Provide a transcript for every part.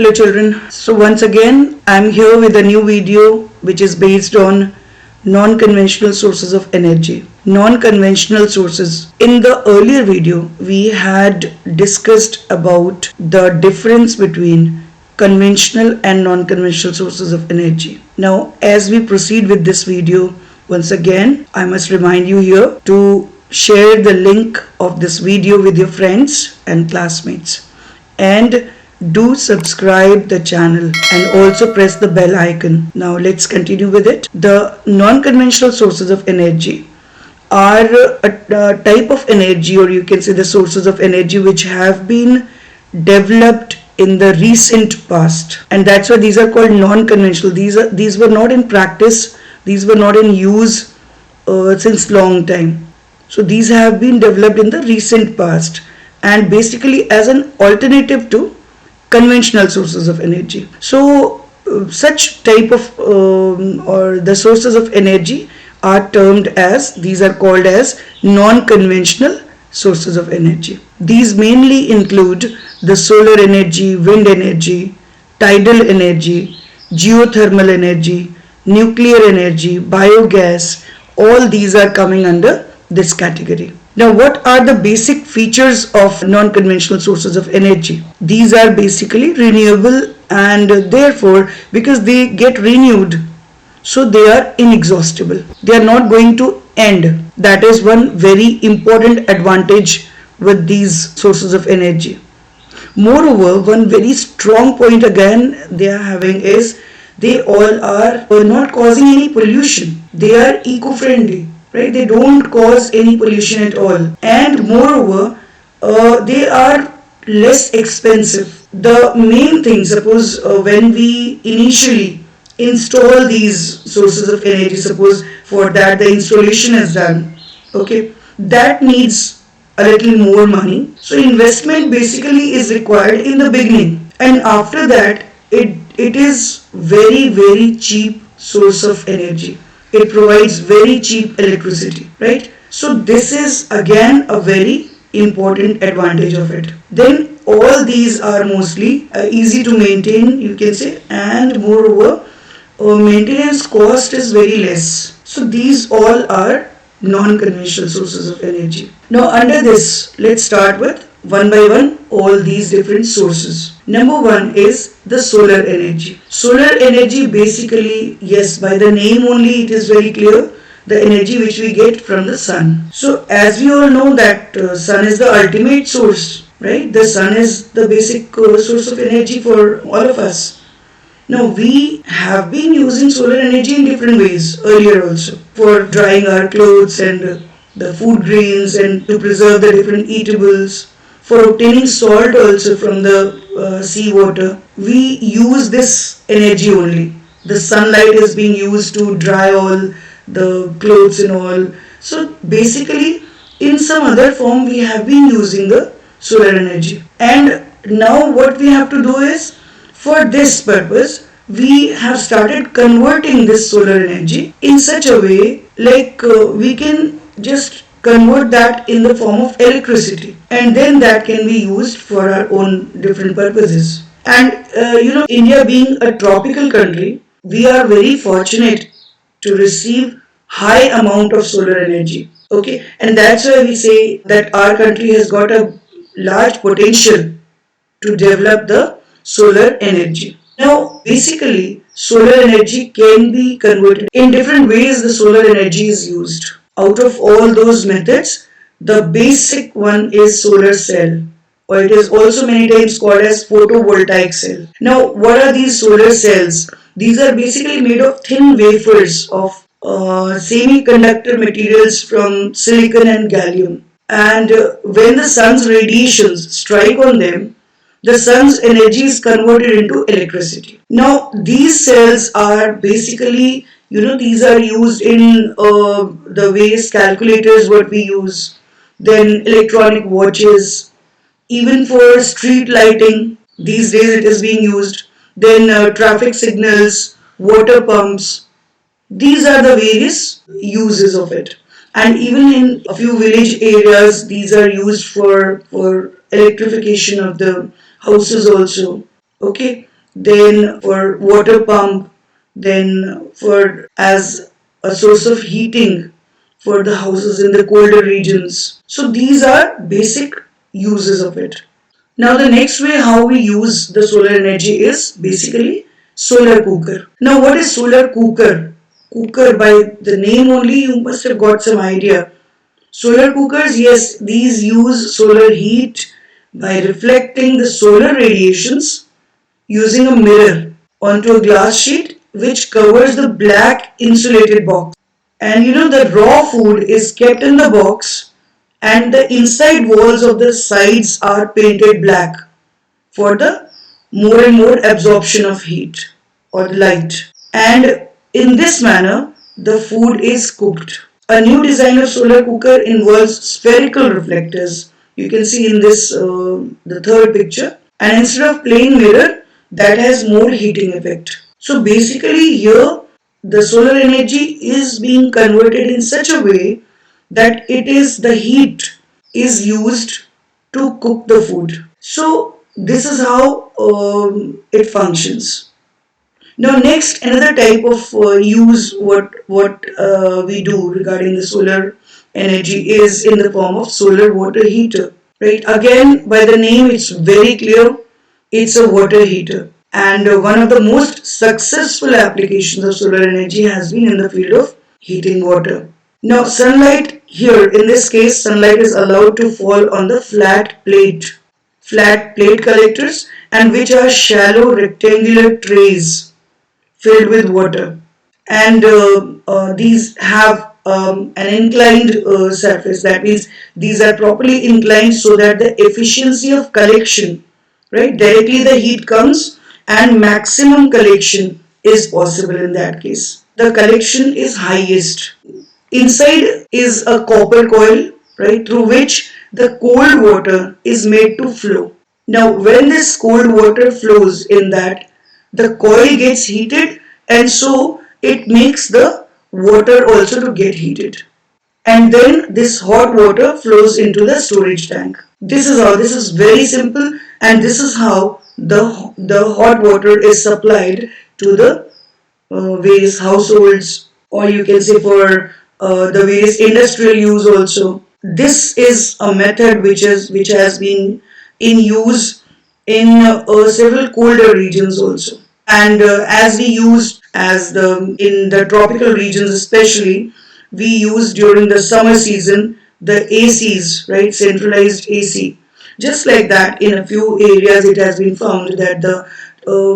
Hello children. So once again I'm here with a new video which is based on non-conventional sources of energy. Non-conventional sources. In the earlier video we had discussed about the difference between conventional and non-conventional sources of energy. Now as we proceed with this video, once again I must remind you here to share the link of this video with your friends and classmates, and do subscribe the channel and also press the bell icon. Now let's continue with it. The non-conventional sources of energy are a type of energy, or you can say the sources of energy which have been developed in the recent past, and that's why these are called non-conventional. These were not in practice, these were not in use since long time. So these have been developed in the recent past and basically as an alternative to conventional sources of energy. So such type of or the sources of energy are termed as, these are called as non-conventional sources of energy. These mainly include the solar energy, wind energy, tidal energy, geothermal energy, nuclear energy, biogas. All these are coming under this category. Now, what are the basic features of non-conventional sources of energy? These are basically renewable, and therefore, because they get renewed, so they are inexhaustible. They are not going to end. That is one very important advantage with these sources of energy. Moreover, one very strong point again they are having is they all are not causing any pollution. They are eco-friendly. Right? They don't cause any pollution at all, and moreover they are less expensive. The main thing, suppose when we initially install these sources of energy, suppose for that the installation is done, okay, that needs a little more money. So investment basically is required in the beginning, and after that it is very cheap source of energy. It provides very cheap electricity, right? So this is again a very important advantage of it. Then all these are mostly easy to maintain, you can say, and moreover maintenance cost is very less. So these all are non-conventional sources of energy. Now under this, let's start with one by one all these different sources. Number one is the solar energy. Solar energy basically, yes, by the name only it is very clear, the energy which we get from the sun. So as we all know that sun is the ultimate source, right? The sun is the basic source of energy for all of us. Now we have been using solar energy in different ways earlier also, for drying our clothes and the food grains, and to preserve the different eatables, for obtaining salt also from the sea water. We use this energy only. The sunlight is being used to dry all the clothes and all. So basically in some other form we have been using the solar energy, and now what we have to do is, for this purpose we have started converting this solar energy in such a way like we can just convert that in the form of electricity, and then that can be used for our own different purposes. And India being a tropical country, we are very fortunate to receive high amount of solar energy, okay, and that's why we say that our country has got a large potential to develop the solar energy. Now basically solar energy can be converted in different ways. The solar energy is used. Out of all those methods, the basic one is solar cell, or it is also many times called as photovoltaic cell. Now, what are these solar cells? These are basically made of thin wafers of semiconductor materials from silicon and gallium. And when the sun's radiations strike on them, the sun's energy is converted into electricity. Now, these cells are basically, these are used in the various calculators what we use, then electronic watches, even for street lighting, these days it is being used, then traffic signals, water pumps. These are the various uses of it. And even in a few village areas, these are used for electrification of the houses also. Okay. then for water pump, then for as a source of heating for the houses in the colder regions. So these are basic uses of it. Now the next way how we use the solar energy is basically solar cooker. Now what is solar cooker? Cooker, by the name only you must have got some idea. Solar cookers, yes, these use solar heat by reflecting the solar radiations using a mirror onto a glass sheet which covers the black insulated box. And the raw food is kept in the box and the inside walls of the sides are painted black for the more and more absorption of heat or the light. And in this manner, the food is cooked. A new design of solar cooker involves spherical reflectors. You can see in this the third picture. And instead of plain mirror, that has more heating effect. So basically here the solar energy is being converted in such a way that the heat is used to cook the food. So this is how it functions. Now next, another type of use what we do regarding the solar energy is in the form of solar water heater. Right? Again, by the name, it's very clear. It's a water heater. And one of the most successful applications of solar energy has been in the field of heating water. Now sunlight here, in this case, sunlight is allowed to fall on the flat plate collectors, and which are shallow rectangular trays filled with water. And these have an inclined surface. That means these are properly inclined so that the efficiency of collection, right, directly the heat comes and maximum collection is possible in that case. The collection is highest. Inside is a copper coil, right, through which the cold water is made to flow. Now when this cold water flows in that, the coil gets heated and so it makes the water also to get heated. And then this hot water flows into the storage tank. This is very simple, and this is how the hot water is supplied to the various households, or you can say for the various industrial use also. This is a method which has been in use in several colder regions also. And as we use in the tropical regions especially, we use during the summer season the ACs, right, centralized AC. Just like that, in a few areas it has been found that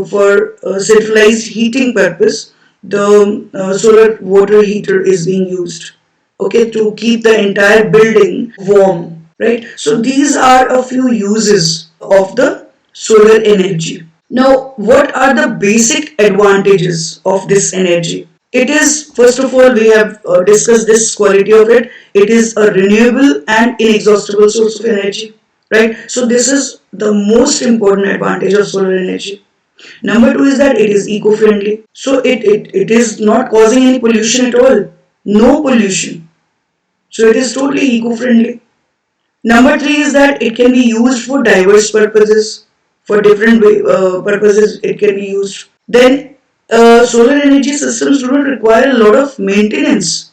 for centralized heating purpose, the solar water heater is being used, okay, to keep the entire building warm, right? So these are a few uses of the solar energy. Now, what are the basic advantages of this energy? It is, first of all, we have discussed this quality of it. It is a renewable and inexhaustible source of energy, right? So this is the most important advantage of solar energy. Number two is that it is eco-friendly. So it is not causing any pollution at all. No pollution. So it is totally eco-friendly. Number three is that it can be used for diverse purposes. For different purposes it can be used. Then solar energy systems do not require a lot of maintenance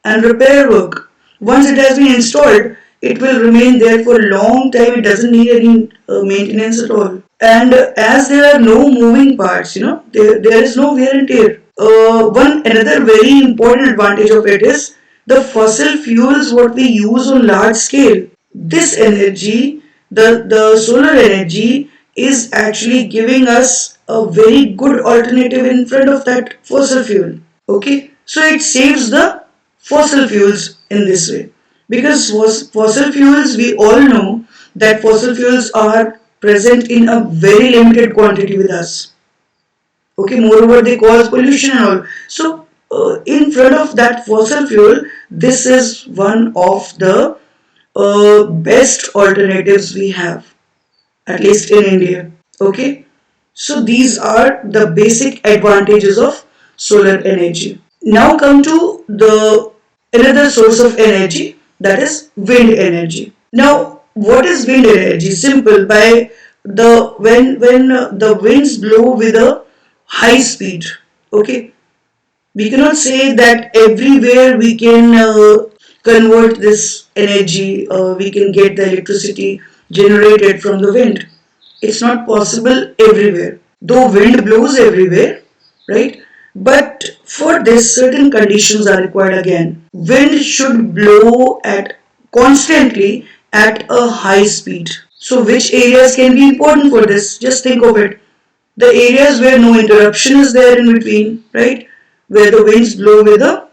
and repair work. Once it has been installed, it will remain there for a long time. It doesn't need any maintenance at all. And as there are no moving parts, there is no wear and tear. Another very important advantage of it is the fossil fuels what we use on large scale. This energy, the solar energy, is actually giving us a very good alternative in front of that fossil fuel. Okay, so it saves the fossil fuels in this way, because fossil fuels, we all know that fossil fuels are present in a very limited quantity with us. Okay, moreover they cause pollution and all. So in front of that fossil fuel, this is one of the best alternatives we have, at least in India. Okay, so these are the basic advantages of solar energy. Now come to the another source of energy, that is wind energy. Now what is wind energy? Simple. By the winds blow with a high speed, okay, we cannot say that everywhere we can convert this energy, we can get the electricity generated from the wind. It's not possible everywhere. Though wind blows everywhere, right? But for this, certain conditions are required again. Wind should blow at constantly at a high speed. So which areas can be important for this? Just think of it. The areas where no interruption is there in between, right? Where the winds blow with a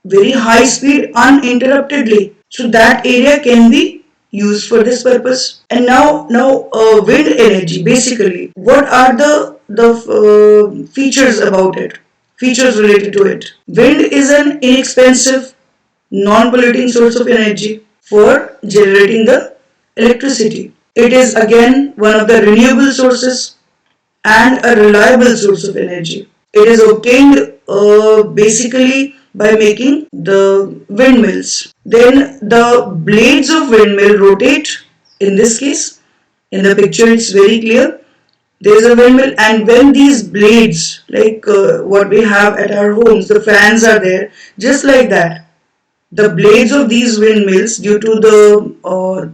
very high speed uninterruptedly. So that area can be used for this purpose. And now wind energy, basically, what are the features about it? Features related to it. Wind is an inexpensive, non-polluting source of energy for generating the electricity. It is again one of the renewable sources and a reliable source of energy. It is obtained basically by making the windmills. Then the blades of windmill rotate. In this case, in the picture it's very clear. There is a windmill, and when these blades, like what we have at our homes, the fans are there, just like that. The blades of these windmills, due to the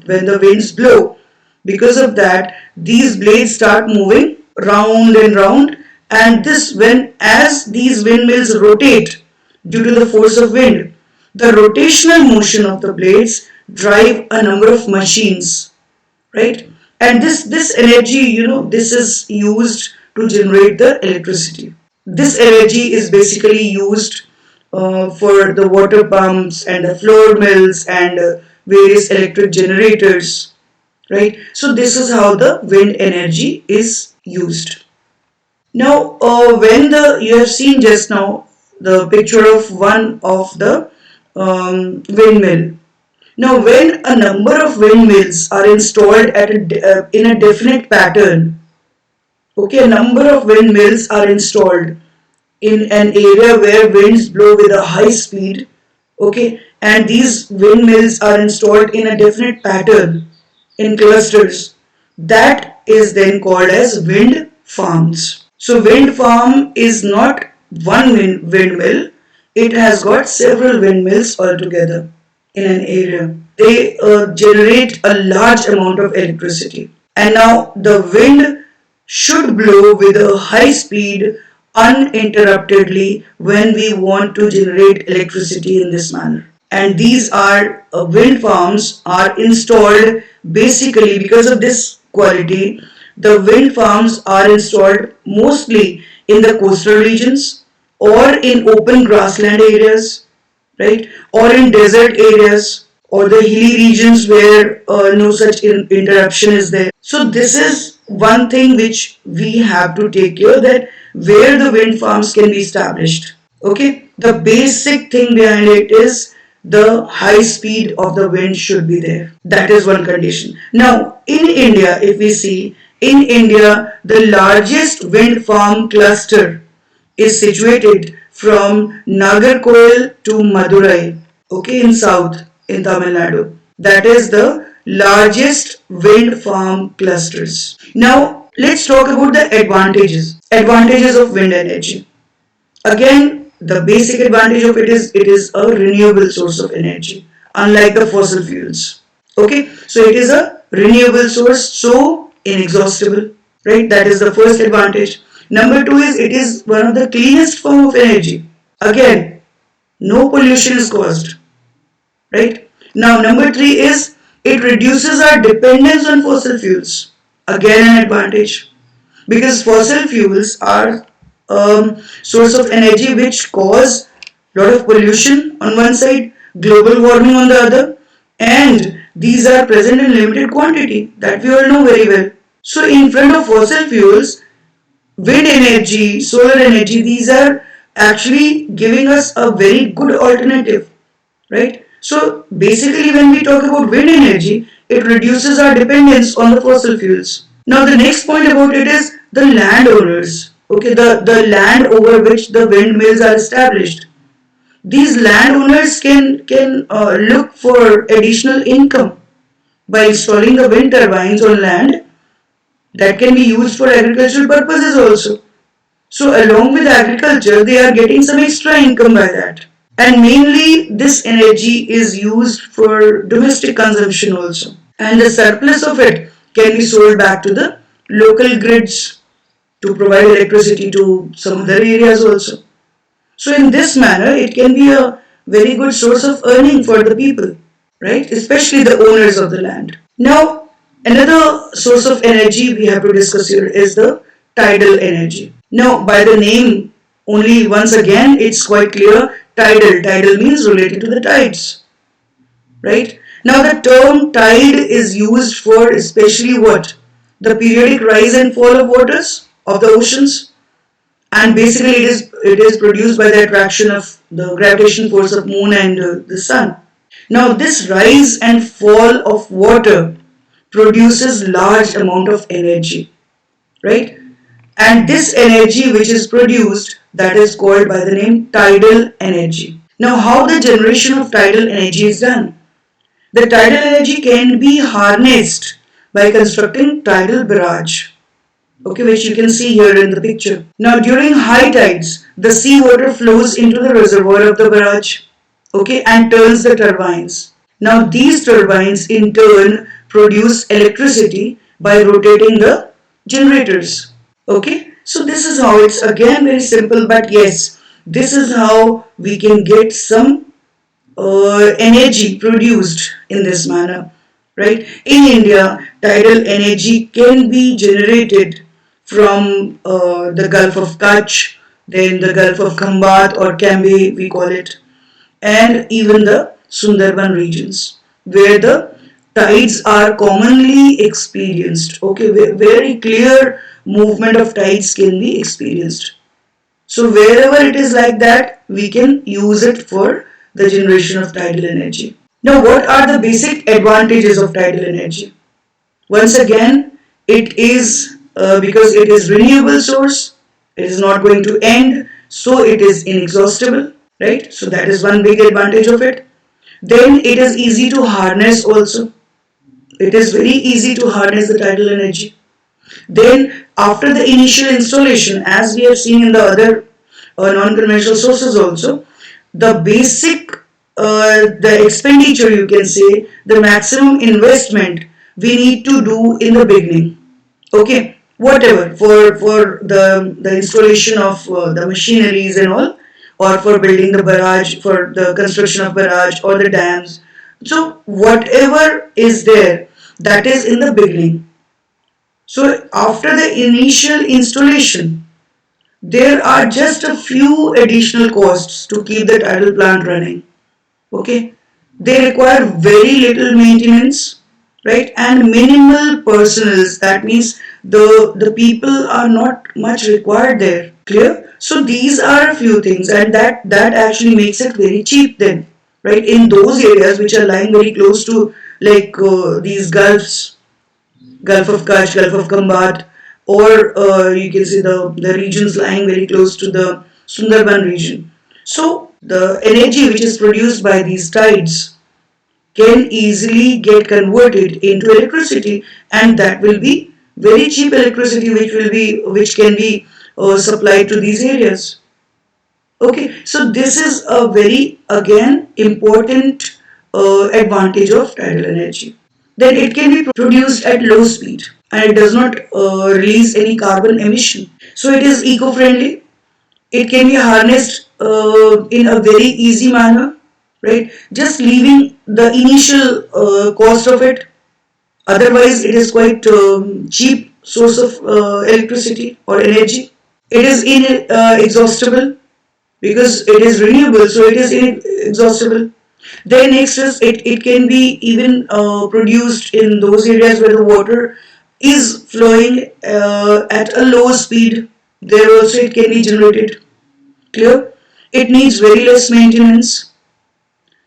when the winds blow, because of that, these blades start moving round and round, and this when as these windmills rotate due to the force of wind, the rotational motion of the blades drive a number of machines, right? And this energy, this is used to generate the electricity. This energy is basically used for the water pumps and the floor mills and various electric generators, right? So this is how the wind energy is used. Now, when you have seen just now the picture of one of the windmill. Now, when a number of windmills are installed in a definite pattern, okay, a number of windmills are installed in an area where winds blow with a high speed, okay, and these windmills are installed in a definite pattern in clusters. That is then called as wind farms. So wind farm is not one windmill, it has got several windmills altogether in an area. They generate a large amount of electricity. And now the wind should blow with a high speed uninterruptedly when we want to generate electricity in this manner. And these are wind farms are installed basically because of this quality. The wind farms are installed mostly in the coastal regions or in open grassland areas, right, or in desert areas or the hilly regions where no such interruption is there. So this is one thing which we have to take care that where the wind farms can be established. Okay, the basic thing behind it is the high speed of the wind should be there. That is one condition. Now in India, if we see, in India the largest wind farm cluster is situated from Nagarkoil to Madurai, okay, in south, in Tamil Nadu. That is the largest wind farm clusters. Now, let's talk about the advantages. Advantages of wind energy. Again, the basic advantage of it is a renewable source of energy, unlike the fossil fuels. Okay, so it is a renewable source, so inexhaustible, right? That is the first advantage. Number two is it is one of the cleanest form of energy. Again, no pollution is caused, right? Now, number three is it reduces our dependence on fossil fuels. Again, an advantage, because fossil fuels are source of energy which cause lot of pollution on one side, global warming on the other, and these are present in limited quantity, that we all know very well. So in front of fossil fuels, wind energy, solar energy, these are actually giving us a very good alternative, right? So basically when we talk about wind energy, it reduces our dependence on the fossil fuels. Now the next point about it is the landowners, okay, the land over which the windmills are established. These landowners can look for additional income by installing the wind turbines on land that can be used for agricultural purposes also. So along with agriculture, they are getting some extra income by that. And mainly this energy is used for domestic consumption also. And the surplus of it can be sold back to the local grids to provide electricity to some other areas also. So in this manner, it can be a very good source of earning for the people, right? Especially the owners of the land. Now, another source of energy we have to discuss here is the tidal energy. Now, by the name, only once again, it's quite clear, tidal. Tidal means related to the tides, right? Now, the term tide is used for especially what? The periodic rise and fall of waters of the oceans, and basically it is produced by the attraction of the gravitation force of moon and the sun. Now this rise and fall of water produces large amount of energy, right? And this energy which is produced, that is called by the name tidal energy. Now how the generation of tidal energy is done? The tidal energy can be harnessed by constructing tidal barrage, okay, which you can see here in the picture. Now during high tides, the sea water flows into the reservoir of the barrage, okay, and turns the turbines. Now these turbines in turn produce electricity by rotating the generators, okay. So this is how, it's again very simple, but yes, this is how we can get some energy produced in this manner, right? In India, tidal energy can be generated from the Gulf of Kutch, then the Gulf of Khambat or Cambay we call it, and even the Sundarban regions where the tides are commonly experienced. Okay, very clear movement of tides can be experienced. So wherever it is like that, we can use it for the generation of tidal energy. Now, what are the basic advantages of tidal energy? Once again, it is because it is renewable source, it is not going to end, so it is inexhaustible, right? So that is one big advantage of it. Then it is easy to harness also. It is very easy to harness the tidal energy. Then after the initial installation, as we have seen in the other non-conventional sources also, the basic, the expenditure you can say, the maximum investment we need to do in the beginning, okay, whatever, for the installation of the machineries and all, or for building the barrage, for the construction of barrage or the dams. So whatever is there, that is in the beginning. So after the initial installation, there are just a few additional costs to keep the tidal plant running, okay. They require very little maintenance, right, and minimal personnel. That means the people are not much required there. Clear? So these are a few things, and that actually makes it very cheap then, right, in those areas which are lying very close to, like these gulfs, Gulf of Kutch, Gulf of Khambat, or you can see the regions lying very close to the Sundarban region. So the energy which is produced by these tides can easily get converted into electricity, and that will be very cheap electricity which can be supplied to these areas. Okay, so this is a very again important advantage of tidal energy. Then it can be produced at low speed and it does not release any carbon emission. So it is eco-friendly. It can be harnessed in a very easy manner, right? Just leaving the initial cost of it. Otherwise, it is quite cheap source of electricity or energy. It is inexhaustible because it is renewable, so it is inexhaustible. Then next is it can be even produced in those areas where the water is flowing at a low speed. There also it can be generated. Clear? It needs very less maintenance.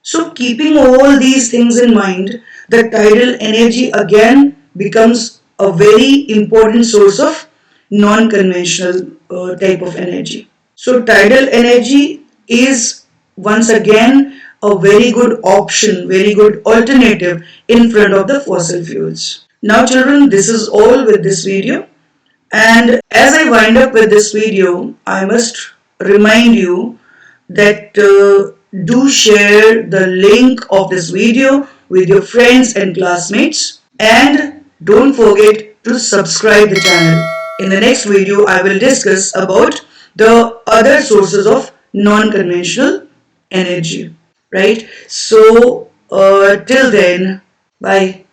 So keeping all these things in mind, the tidal energy again becomes a very important source of non-conventional type of energy. So tidal energy is once again a very good option, very good alternative in front of the fossil fuels. Now children, this is all with this video. And as I wind up with this video, I must remind you that do share the link of this video with your friends and classmates, and don't forget to subscribe the channel. In the next video, I will discuss about the other sources of non-conventional energy, right? So till then, bye.